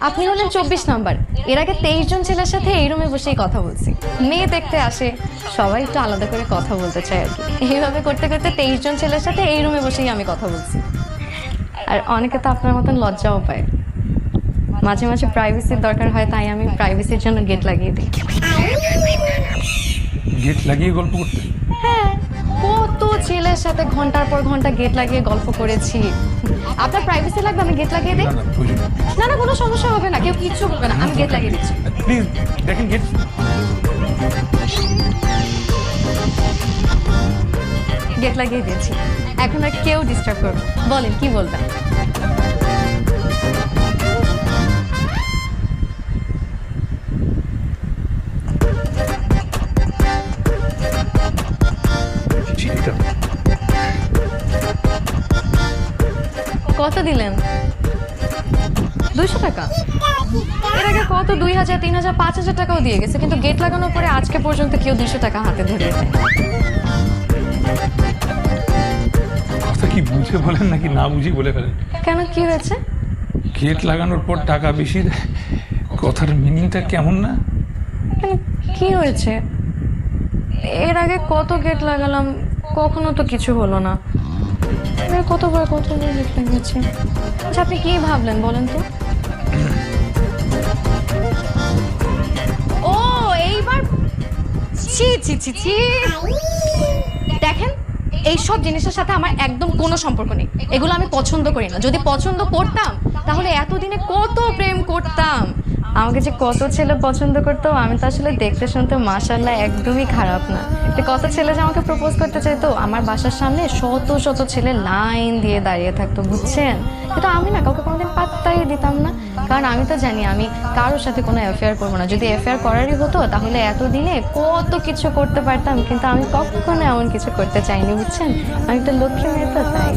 আপনি হলেন 24 নাম্বার। এর আগে 23 জন ছেলের সাথে এই রুমে বসেই কথা বলছি। মেয়ে দেখতে আসে, সবাই একটু আলাদা করে কথা বলতে চায় আর কি। এইভাবে করতে করতে 23 জন ছেলের সাথে এই রুমে বসেই আমি কথা বলছি। আর অনেকে তো আপনার মতন লজ্জাও পায়। মাঝে মাঝে প্রাইভেসির দরকার হয়, তাই আমি প্রাইভেসির জন্য গেট লাগিয়ে দিই। গেট লাগিয়ে গল্প করতে? হ্যাঁ, কত ছেলের সাথে ঘন্টার পর ঘন্টা গেট লাগিয়ে গল্প করেছি। আপনার প্রাইভেসি লাগবে, আমি গেট লাগিয়ে দিই। না না, কোনো সমস্যা হবে না, কেউ কিচ্ছু বলবে না, আমি গেট লাগিয়ে দিচ্ছি। প্লিজ দেখেন গেট। গেট লাগিয়ে দিয়েছি, এখন আর কেউ ডিস্টার্ব করবে। বলেন কি বলবেন? কত দিলেন? 200 টাকা? এর আগে কত 2000, 3000, 5000 টাকাও দিয়ে গেছে, কিন্তু গেট লাগানোর পরে আজকে পর্যন্ত কেউ 200 টাকা হাতে ধরিয়ে দেয়। কথা কি বুঝে বলেন নাকি না বুঝি বলে ফেলেন? কেন, কি হয়েছে? গেট লাগানোর পর টাকা বেশি দেয়, কথার মিনিংটা কেমন না? কেন, কি হয়েছে? এর আগে কত গেট লাগালাম, কখনো তো কিছু হলো না। কতবার গেট লাগিয়েছে। আচ্ছা, আপনি কি ভাবলেন বলেন তো? ও এইবার ছি ছি ছি ছি। দেখেন, এইসব জিনিসের সাথে আমার একদম কোনো সম্পর্ক নেই। এগুলো আমি পছন্দ করি না। যদি পছন্দ করতাম তাহলে এতদিনে কত প্রেম করতাম। আমাকে যে কত ছেলে পছন্দ করতো, আমি তো আসলে দেখতে শুনতে মাশাআল্লাহ একদমই খারাপ না। কত ছেলে যে আমাকে প্রপোজ করতে চাইতো, আমার বাসার সামনে শত শত ছেলে লাইন দিয়ে দাঁড়িয়ে থাকতো, বুঝছেন? কিন্তু আমি না কাউকে কোনোদিন পাত্তাই দিতাম না, কারণ আমি তো জানি আমি কারোর সাথে কোনো অ্যাফেয়ার করবো না। যদি অ্যাফেয়ার করারই হতো তাহলে এতদিনে কত কিছু করতে পারতাম, কিন্তু আমি কখনো এমন কিছু করতে চাইনি, বুঝছেন? আমি তো লক্ষ্মী মেয়ে তো, তাই।